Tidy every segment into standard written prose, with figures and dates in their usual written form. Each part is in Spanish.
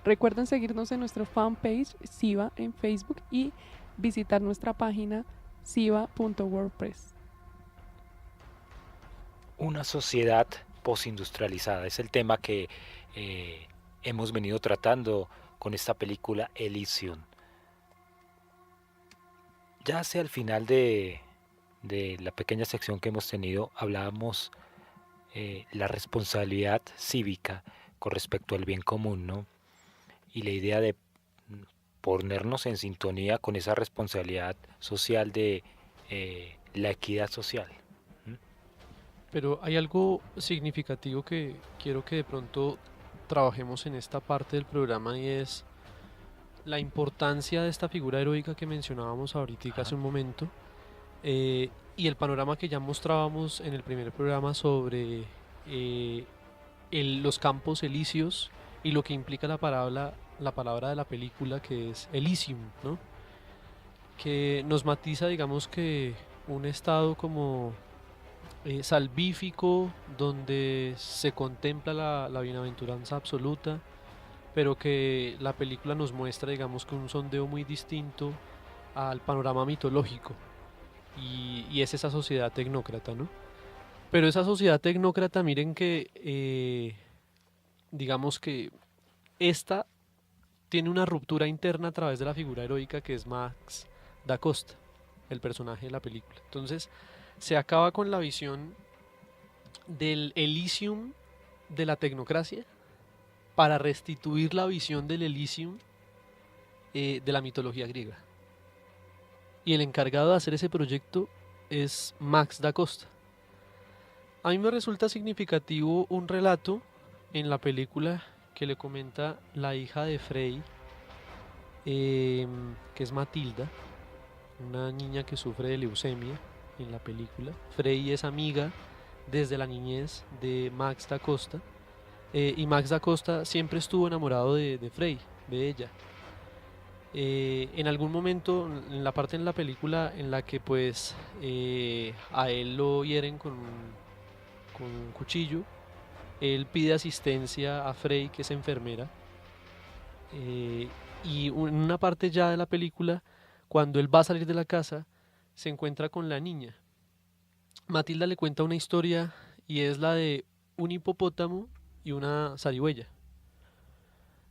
Recuerden seguirnos en nuestro fanpage SIVA en Facebook y visitar nuestra página siva.wordpress. Una sociedad postindustrializada es el tema que hemos venido tratando con esta película Elysium. Ya hacia el final de la pequeña sección que hemos tenido, hablábamos la responsabilidad cívica con respecto al bien común, ¿no? Y la idea de ponernos en sintonía con esa responsabilidad social de la equidad social. ¿Mm? Pero hay algo significativo que quiero que de pronto trabajemos en esta parte del programa y es la importancia de esta figura heroica que mencionábamos ahorita hace Ajá. un momento, y el panorama que ya mostrábamos en el primer programa sobre eh, los campos elíseos y lo que implica la palabra de la película que es Elysium, ¿no? Que nos matiza, digamos que un estado como salvífico donde se contempla la bienaventuranza absoluta, pero que la película nos muestra, digamos, que un sondeo muy distinto al panorama mitológico y es esa sociedad tecnócrata, ¿no? Pero esa sociedad tecnócrata, miren que, digamos que esta tiene una ruptura interna a través de la figura heroica que es Max da Costa, el personaje de la película. Entonces, se acaba con la visión del Elysium de la tecnocracia para restituir la visión del Elysium de la mitología griega. Y el encargado de hacer ese proyecto es Max da Costa. A mí me resulta significativo un relato en la película que le comenta la hija de Frey, que es Matilda, una niña que sufre de leucemia en la película. Frey es amiga desde la niñez de Max da Costa, y Max da Costa siempre estuvo enamorado de Frey, de ella. En algún momento, en la parte en la película en la que pues a él lo hieren con un cuchillo, él pide asistencia a Frey, que es enfermera, eh, y en una parte ya de la película, cuando él va a salir de la casa, se encuentra con la niña. Matilda le cuenta una historia y es la de un hipopótamo y una zarigüeya.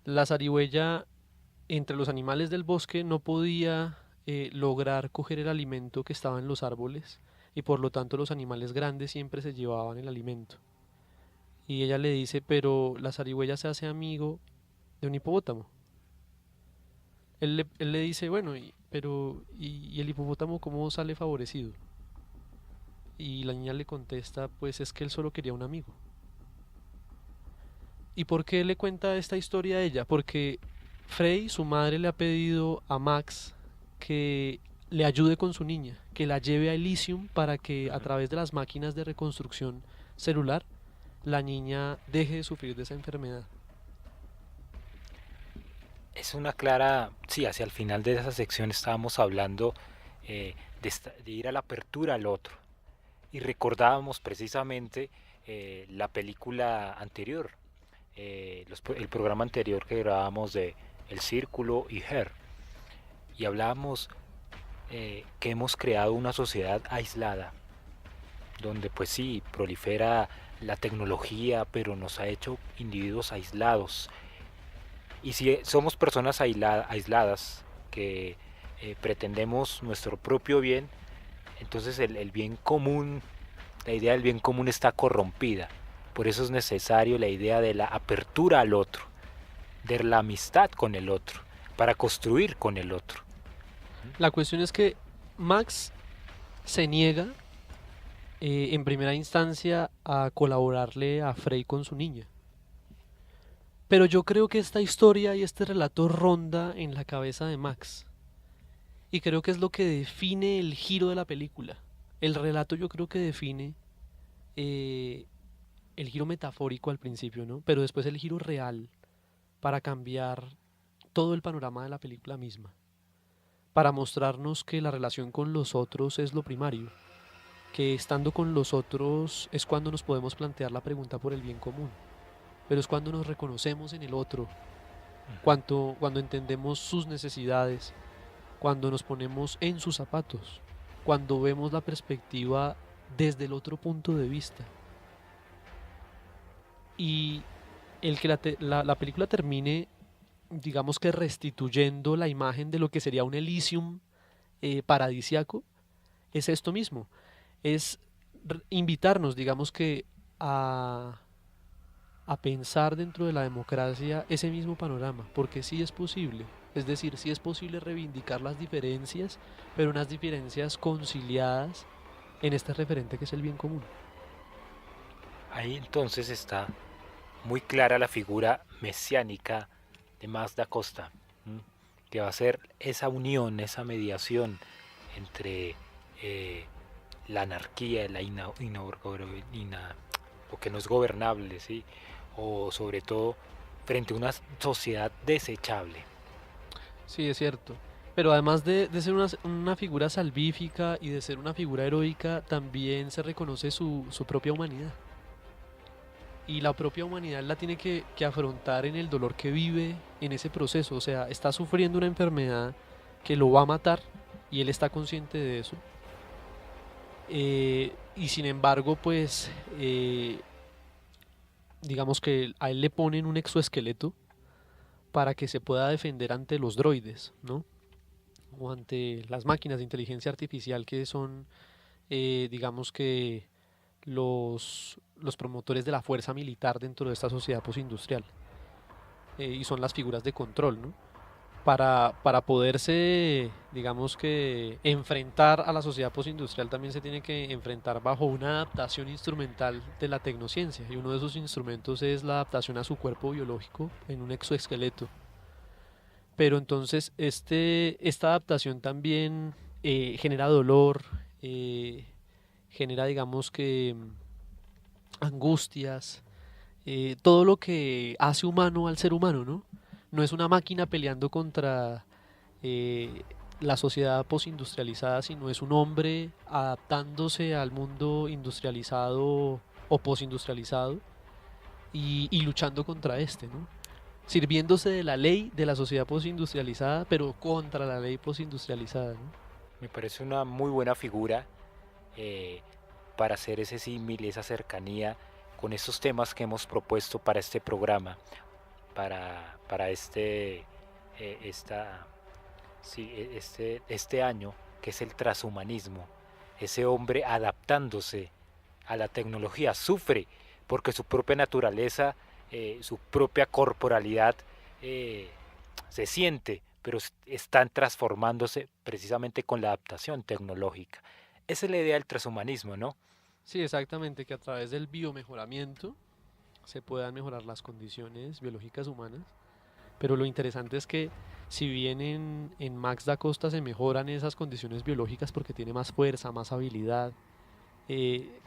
La zarigüeya, entre los animales del bosque, no podía lograr coger el alimento que estaba en los árboles y por lo tanto los animales grandes siempre se llevaban el alimento. Y ella le dice, pero la zarigüeya se hace amigo de un hipopótamo. Él le dice, bueno, ¿y el hipopótamo cómo sale favorecido? Y la niña le contesta, pues es que él solo quería un amigo. ¿Y por qué le cuenta esta historia a ella? Porque Frey, su madre, le ha pedido a Max que le ayude con su niña, que la lleve a Elysium para que a Ujú. través de las máquinas de reconstrucción celular la niña deje de sufrir de esa enfermedad. Es una clara, sí, hacia el final de esa sección estábamos hablando de ir a la apertura al otro. Y recordábamos precisamente la película anterior, el programa anterior que grabábamos de El Círculo y Her. Y hablábamos que hemos creado una sociedad aislada, donde pues sí, prolifera la tecnología, pero nos ha hecho individuos aislados. Y si somos personas aisladas que pretendemos nuestro propio bien, entonces el bien común, la idea del bien común está corrompida. Por eso es necesario la idea de la apertura al otro, de la amistad con el otro, para construir con el otro. La cuestión es que Max se niega en primera instancia a colaborarle a Frey con su niña. Pero yo creo que esta historia y este relato ronda en la cabeza de Max. Y creo que es lo que define el giro de la película. El relato yo creo que define eh, el giro metafórico al principio, ¿no? Pero después el giro real para cambiar todo el panorama de la película misma. Para mostrarnos que la relación con los otros es lo primario. Que estando con los otros es cuando nos podemos plantear la pregunta por el bien común. Pero es cuando nos reconocemos en el otro, cuando entendemos sus necesidades, cuando nos ponemos en sus zapatos, cuando vemos la perspectiva desde el otro punto de vista. Y el que la película termine, digamos que restituyendo la imagen de lo que sería un Elysium paradisiaco, es esto mismo, es invitarnos, digamos que a pensar dentro de la democracia ese mismo panorama, porque sí es posible, es decir, sí es posible reivindicar las diferencias, pero unas diferencias conciliadas en este referente que es el bien común. Ahí entonces está muy clara la figura mesiánica de Max da Costa, ¿m? Que va a ser esa unión, esa mediación entre la anarquía, lo que no es gobernable, ¿sí? O sobre todo frente a una sociedad desechable. Sí, es cierto. Pero además de ser una figura salvífica y de ser una figura heroica, también se reconoce su propia humanidad. Y la propia humanidad la tiene que afrontar en el dolor que vive en ese proceso. O sea, está sufriendo una enfermedad que lo va a matar y él está consciente de eso. Y sin embargo, pues, digamos que a él le ponen un exoesqueleto para que se pueda defender ante los droides, ¿no? O ante las máquinas de inteligencia artificial que son, digamos que, los promotores de la fuerza militar dentro de esta sociedad postindustrial. Y son las figuras de control, ¿no? Para poderse, digamos que, enfrentar a la sociedad postindustrial también se tiene que enfrentar bajo una adaptación instrumental de la tecnociencia. Y uno de esos instrumentos es la adaptación a su cuerpo biológico en un exoesqueleto. Pero entonces esta adaptación también genera dolor, genera, digamos que, angustias, todo lo que hace humano al ser humano, ¿no? No es una máquina peleando contra la sociedad postindustrializada, sino es un hombre adaptándose al mundo industrializado o postindustrializado y luchando contra este, ¿no? Sirviéndose de la ley de la sociedad postindustrializada, pero contra la ley postindustrializada, ¿no? Me parece una muy buena figura eh, para hacer ese símil, esa cercanía con estos temas que hemos propuesto para este programa, para este año, que es el transhumanismo. Ese hombre adaptándose a la tecnología sufre porque su propia naturaleza, su propia corporalidad eh, se siente, pero están transformándose precisamente con la adaptación tecnológica. Esa es la idea del transhumanismo, ¿no? Sí, exactamente, que a través del biomejoramiento se puedan mejorar las condiciones biológicas humanas, pero lo interesante es que si bien en Max da Costa se mejoran esas condiciones biológicas porque tiene más fuerza, más habilidad, eh,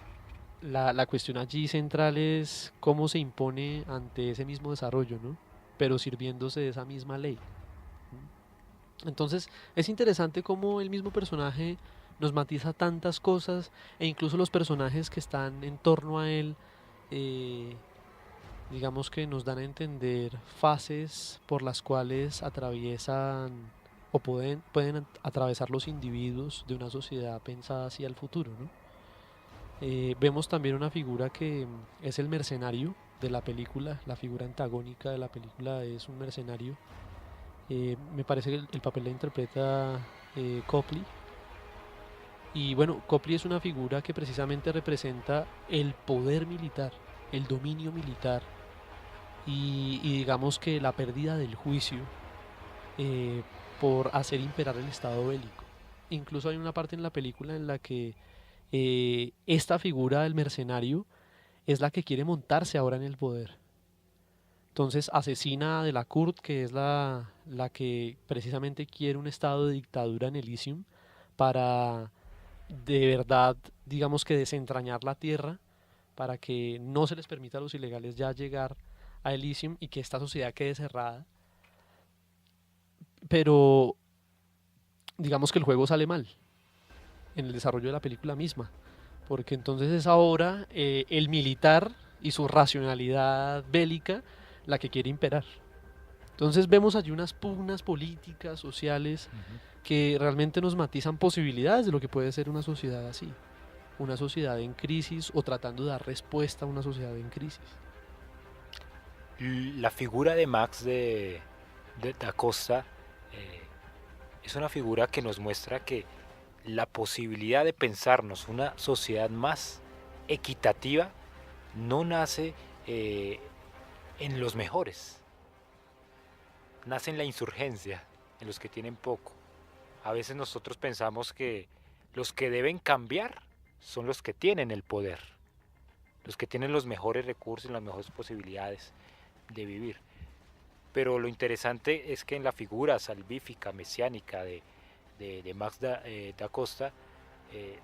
la cuestión allí central es cómo se impone ante ese mismo desarrollo, ¿no? Pero sirviéndose de esa misma ley. Entonces es interesante cómo el mismo personaje nos matiza tantas cosas e incluso los personajes que están en torno a él, eh, digamos que nos dan a entender fases por las cuales atraviesan o pueden atravesar los individuos de una sociedad pensada hacia el futuro, ¿no? Vemos también una figura que es el mercenario de la película, la figura antagónica de la película es un mercenario. Me parece que el papel la interpreta Copley. Y bueno, Copley es una figura que precisamente representa el poder militar, el dominio militar y digamos que la pérdida del juicio eh, por hacer imperar el estado bélico. Incluso hay una parte en la película en la que esta figura del mercenario es la que quiere montarse ahora en el poder. Entonces asesina a Delacourt, que es la que precisamente quiere un estado de dictadura en Elysium para de verdad, digamos que desentrañar la tierra para que no se les permita a los ilegales ya llegar a Elysium y que esta sociedad quede cerrada. Pero digamos que el juego sale mal en el desarrollo de la película misma, porque entonces es ahora el militar y su racionalidad bélica la que quiere imperar. Entonces vemos allí unas pugnas políticas, sociales, que realmente nos matizan posibilidades de lo que puede ser una sociedad así, una sociedad en crisis o tratando de dar respuesta a una sociedad en crisis. La figura de Max de Da Costa es una figura que nos muestra que la posibilidad de pensarnos una sociedad más equitativa no nace en los mejores, nace en la insurgencia, en los que tienen poco. A veces nosotros pensamos que los que deben cambiar son los que tienen el poder, los que tienen los mejores recursos y las mejores posibilidades de vivir. Pero lo interesante es que en la figura salvífica, mesiánica de Max da Costa,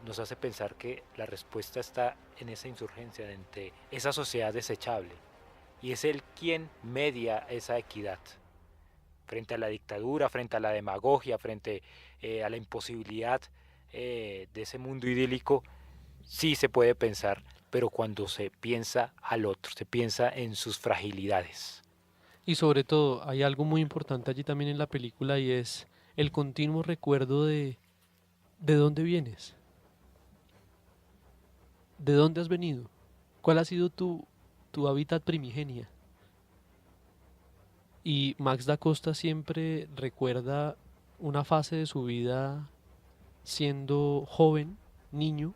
nos hace pensar que la respuesta está en esa insurgencia, entre esa sociedad desechable, y es él quien media esa equidad frente a la dictadura, frente a la demagogia, frente a la imposibilidad de ese mundo idílico. Sí se puede pensar, pero cuando se piensa al otro, se piensa en sus fragilidades. Y sobre todo, hay algo muy importante allí también en la película y es el continuo recuerdo de dónde vienes, de dónde has venido, cuál ha sido tu hábitat primigenia. Y Max da Costa siempre recuerda una fase de su vida siendo joven, niño,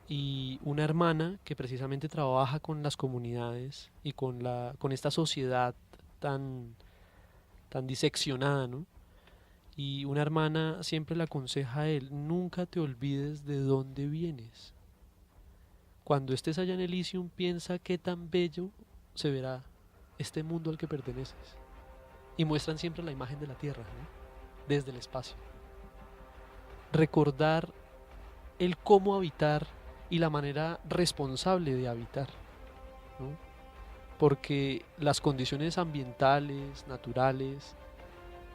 y una hermana que precisamente trabaja con las comunidades y con esta sociedad tan diseccionada, ¿no? Y una hermana siempre le aconseja a él: nunca te olvides de dónde vienes. Cuando estés allá en Elysium, piensa qué tan bello se verá este mundo al que perteneces. Y muestran siempre la imagen de la Tierra, ¿no? Desde el espacio. Recordar el cómo habitar y la manera responsable de habitar, ¿no? Porque las condiciones ambientales, naturales,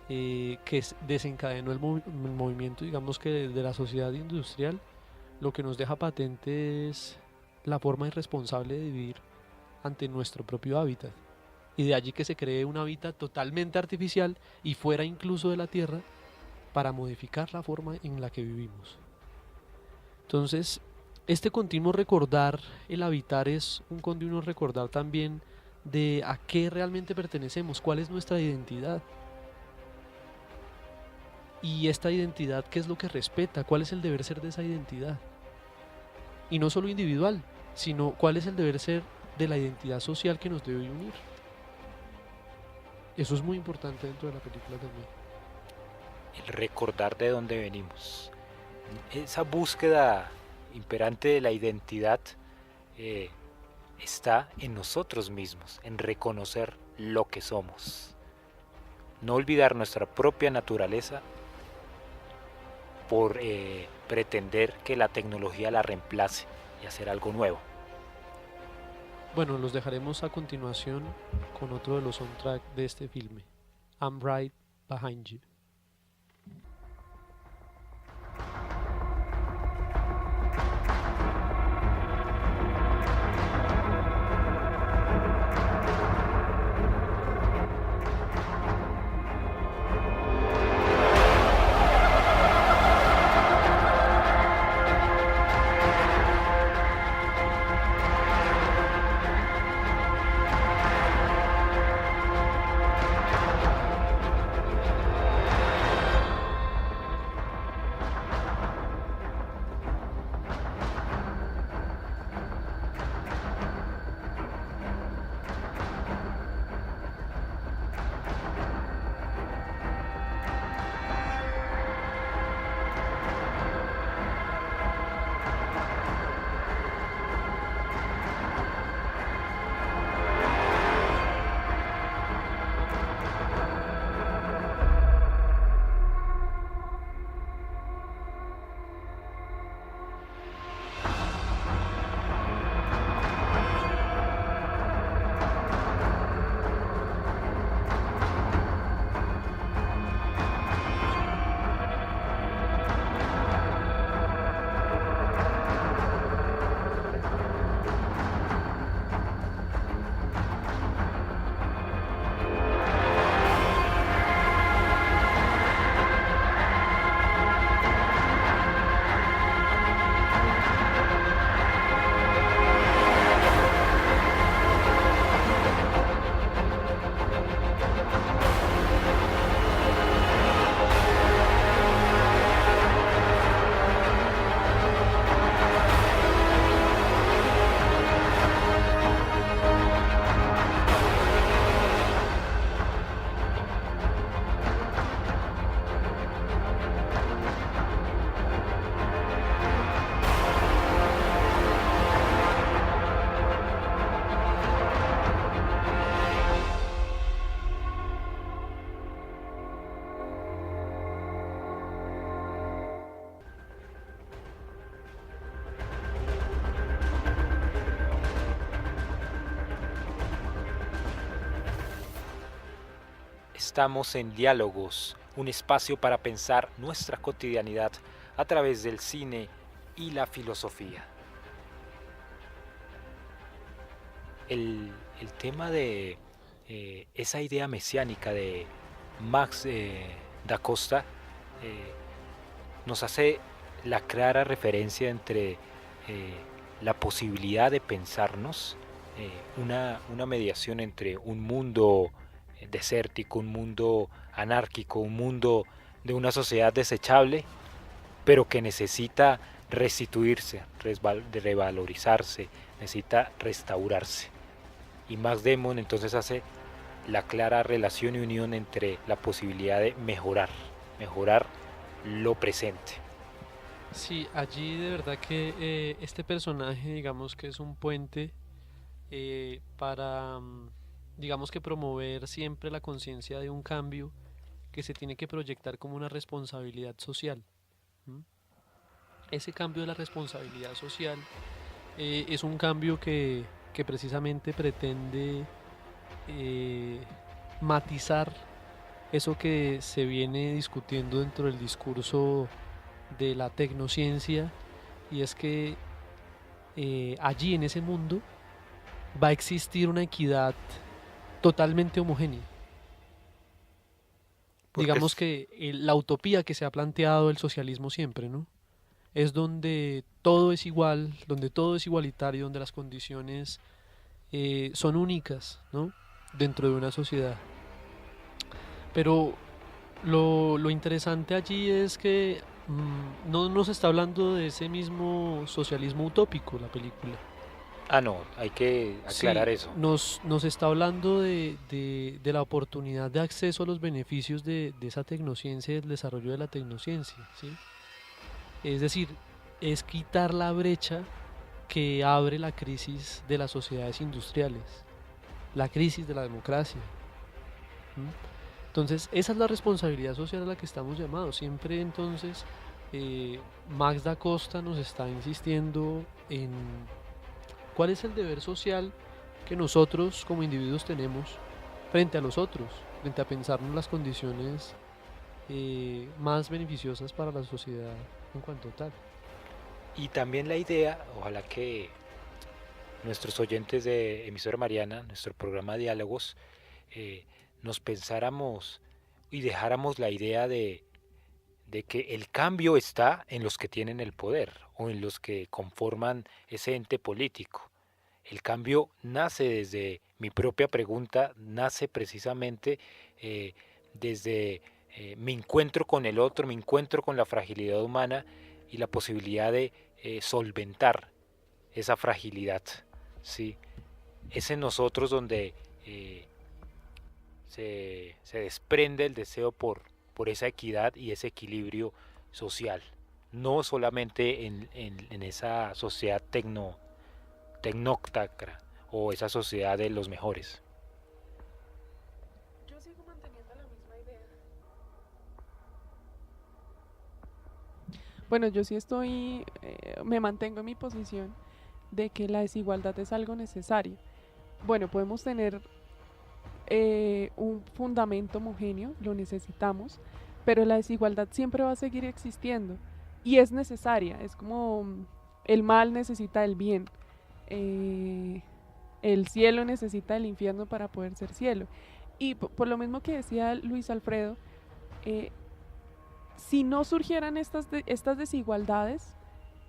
que desencadenó el movimiento, digamos que de la sociedad industrial, lo que nos deja patente es la forma irresponsable de vivir ante nuestro propio hábitat. Y de allí que se cree un hábitat totalmente artificial y fuera incluso de la Tierra para modificar la forma en la que vivimos. Entonces, este continuo recordar el habitar es un continuo recordar también de a qué realmente pertenecemos, cuál es nuestra identidad. Y esta identidad, ¿qué es lo que respeta? ¿Cuál es el deber ser de esa identidad? Y no solo individual, sino cuál es el deber ser de la identidad social que nos debe unir. Eso es muy importante dentro de la película también. El recordar de dónde venimos. Esa búsqueda imperante de la identidad está en nosotros mismos, en reconocer lo que somos. No olvidar nuestra propia naturaleza por pretender que la tecnología la reemplace y hacer algo nuevo. Bueno, los dejaremos a continuación con otro de los soundtracks de este filme, I'm Right Behind You. estamos en Diálogos, un espacio para pensar nuestra cotidianidad a través del cine y la filosofía. El tema de esa idea mesiánica de Max da Costa nos hace la clara referencia entre la posibilidad de pensarnos, una mediación entre un mundo desértico, un mundo anárquico, un mundo de una sociedad desechable, pero que necesita restituirse, revalorizarse, necesita restaurarse. Y Max Damon entonces hace la clara relación y unión entre la posibilidad de mejorar lo presente. Sí, allí de verdad que este personaje, digamos que es un puente para, digamos que promover siempre la conciencia de un cambio que se tiene que proyectar como una responsabilidad social. ¿M? Ese cambio de la responsabilidad social es un cambio que precisamente pretende eh, matizar eso que se viene discutiendo dentro del discurso de la tecnociencia, y es que allí en ese mundo va a existir una equidad totalmente homogénea. Porque Digamos que la utopía que se ha planteado el socialismo siempre, ¿no? Es donde todo es igual, donde todo es igualitario, donde las condiciones son únicas, ¿no? Dentro de una sociedad. Pero lo interesante allí es que no nos está hablando de ese mismo socialismo utópico la película. no, hay que aclarar Sí, eso. nos está hablando de la oportunidad de acceso a los beneficios de esa tecnociencia y del desarrollo de la tecnociencia, ¿sí? Es decir, es quitar la brecha que abre la crisis de las sociedades industriales, la crisis de la democracia. ¿M? Entonces, esa es la responsabilidad social a la que estamos llamados. Siempre entonces, Max da Costa nos está insistiendo en cuál es el deber social que nosotros como individuos tenemos frente a los otros, frente a pensarnos las condiciones más beneficiosas para la sociedad en cuanto tal. Y también la idea, ojalá que nuestros oyentes de Emisora Mariana, nuestro programa Diálogos, eh, nos pensáramos y dejáramos la idea de que el cambio está en los que tienen el poder o en los que conforman ese ente político. El cambio nace desde mi propia pregunta, nace precisamente desde mi encuentro con el otro, mi encuentro con la fragilidad humana y la posibilidad de solventar esa fragilidad. ¿Sí? Es en nosotros donde se desprende el deseo por esa equidad y ese equilibrio social, no solamente en esa sociedad tecnócrata o esa sociedad de los mejores. Yo sigo manteniendo la misma idea. Bueno, yo sí me mantengo en mi posición de que la desigualdad es algo necesario. Bueno, podemos tener un fundamento homogéneo, lo necesitamos, pero la desigualdad siempre va a seguir existiendo y es necesaria, es como el mal necesita el bien, eh, el cielo necesita el infierno para poder ser cielo. Y por lo mismo que decía Luis Alfredo, eh, si no surgieran estas desigualdades,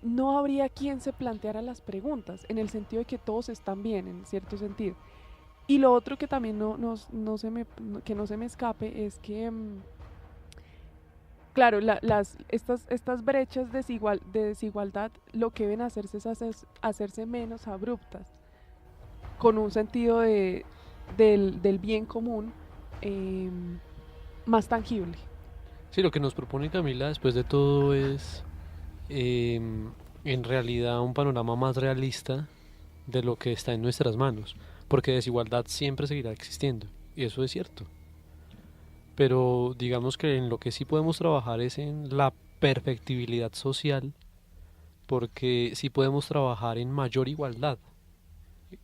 no habría quien se planteara las preguntas, en el sentido de que todos están bien, en cierto sentido. Y lo otro que también que no se me escape es que, claro, estas brechas de desigualdad lo que deben hacerse es hacerse menos abruptas, con un sentido del bien común más tangible. Sí, lo que nos propone Camila después de todo es en realidad un panorama más realista de lo que está en nuestras manos, porque desigualdad siempre seguirá existiendo, y eso es cierto. Pero digamos que en lo que sí podemos trabajar es en la perfectibilidad social, porque sí podemos trabajar en mayor igualdad,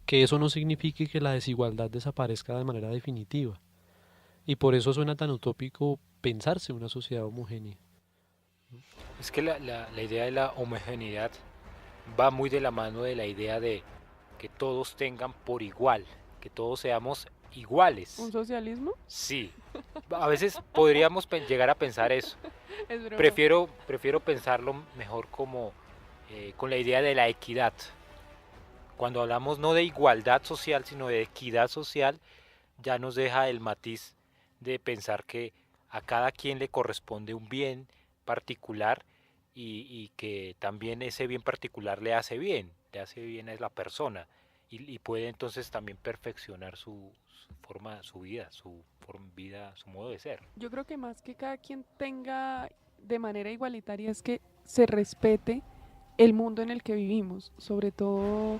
que eso no signifique que la desigualdad desaparezca de manera definitiva, Y por eso suena tan utópico pensarse una sociedad homogénea. Es que la idea de la homogeneidad va muy de la mano de la idea de que todos tengan por igual, que todos seamos iguales. ¿Un socialismo? Sí, a veces podríamos llegar a pensar eso. Es broma. Prefiero pensarlo mejor como con la idea de la equidad. Cuando hablamos no de igualdad social, sino de equidad social, ya nos deja el matiz de pensar que a cada quien le corresponde un bien particular y que también ese bien particular le hace bien a la persona y puede entonces también perfeccionar su forma, su vida, su modo de ser. Yo creo que más que cada quien tenga de manera igualitaria es que se respete el mundo en el que vivimos, sobre todo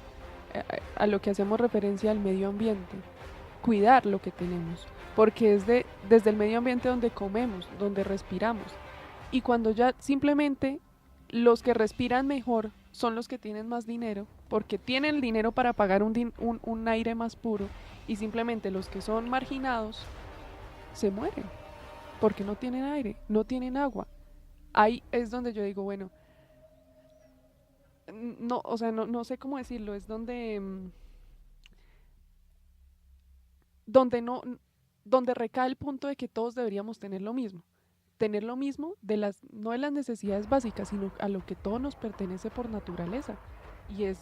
a lo que hacemos referencia al medio ambiente, cuidar lo que tenemos, porque es desde el medio ambiente donde comemos, donde respiramos. Y cuando ya simplemente los que respiran mejor son los que tienen más dinero, porque tienen el dinero para pagar un aire más puro, y simplemente los que son marginados se mueren, porque no tienen aire, no tienen agua. Ahí es donde yo digo, bueno, no, o sea, no sé cómo decirlo, es donde no, donde recae el punto de que todos deberíamos tener lo mismo no de las necesidades básicas, sino a lo que todo nos pertenece por naturaleza, y es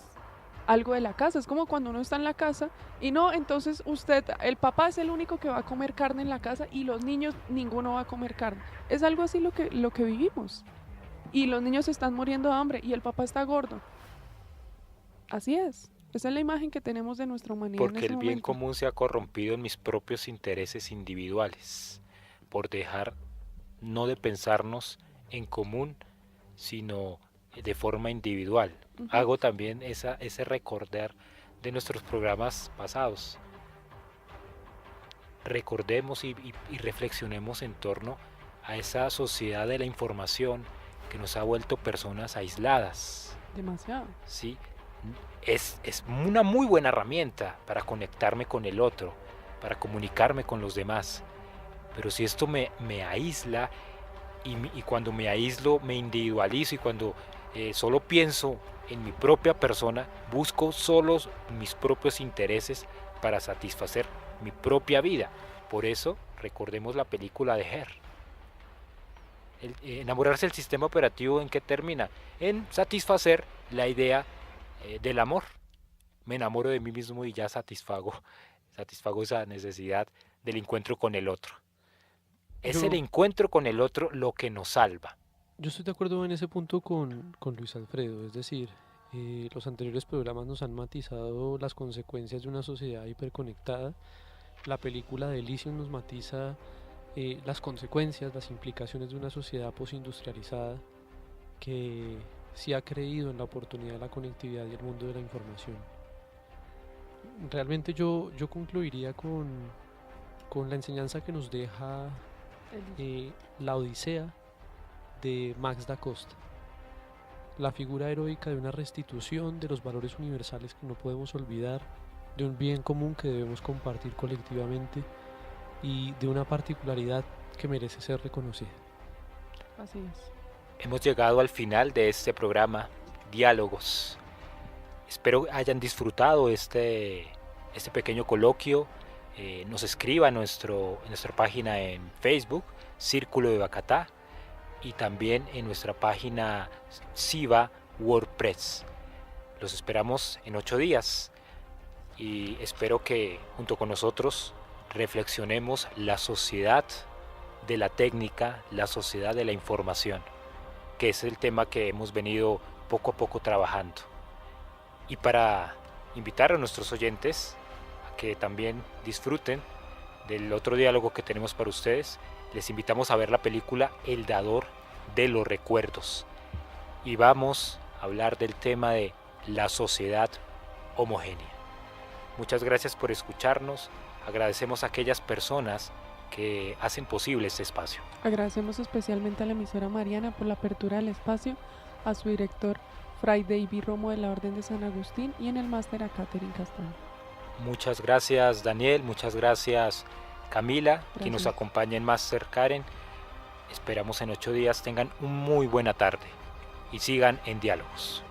algo de la casa. Es como cuando uno está en la casa y no, entonces el papá es el único que va a comer carne en la casa y los niños ninguno va a comer carne. Es algo así lo que vivimos. Y los niños se están muriendo de hambre y el papá está gordo. Así es. Esa es la imagen que tenemos de nuestra humanidad en Porque este el bien momento. común se ha corrompido en mis propios intereses individuales, por dejar no de pensarnos en común, sino de forma individual. Ujú. Hago también ese recordar de nuestros programas pasados. Recordemos y reflexionemos en torno a esa sociedad de la información que nos ha vuelto personas aisladas. Demasiado. ¿Sí? Es una muy buena herramienta para conectarme con el otro, para comunicarme con los demás. Pero si esto me aísla y cuando me aíslo me individualizo y cuando solo pienso en mi propia persona, busco solo mis propios intereses para satisfacer mi propia vida. Por eso recordemos la película de Her. Enamorarse del sistema operativo, ¿en qué termina? En satisfacer la idea del amor. Me enamoro de mí mismo y ya satisfago esa necesidad del encuentro con el otro. Es el Yo, encuentro con el otro lo que nos salva. yo estoy de acuerdo en ese punto con Luis Alfredo, es decir, los anteriores programas nos han matizado las consecuencias de una sociedad hiperconectada. La película de Elysium nos matiza las consecuencias, las implicaciones de una sociedad postindustrializada que sí ha creído en la oportunidad de la conectividad y el mundo de la información. Realmente yo concluiría con la enseñanza que nos deja la Odisea de Max da Costa, la figura heroica de una restitución de los valores universales que no podemos olvidar, de un bien común que debemos compartir colectivamente y de una particularidad que merece ser reconocida. Así es. Hemos llegado al final de este programa, Diálogos. Espero hayan disfrutado este pequeño coloquio. Nos escriba en nuestra página en Facebook, Círculo de Bacatá, y también en nuestra página Siva WordPress. Los esperamos en 8 días y espero que junto con nosotros reflexionemos la sociedad de la técnica, la sociedad de la información, que es el tema que hemos venido poco a poco trabajando. Y para invitar a nuestros oyentes a que también disfruten del otro diálogo que tenemos para ustedes, les invitamos a ver la película El Dador de los Recuerdos. Y vamos a hablar del tema de la sociedad homogénea. Muchas gracias por escucharnos. Agradecemos a aquellas personas que hacen posible este espacio. Agradecemos especialmente a la emisora Mariana por la apertura del espacio, a su director Fray David Romo de la Orden de San Agustín y en el máster a Catherine Castaño. Muchas gracias Daniel, muchas gracias Camila, quien nos Gracias. acompaña en Master Karen. Esperamos en 8 días tengan una muy buena tarde y sigan en Diálogos.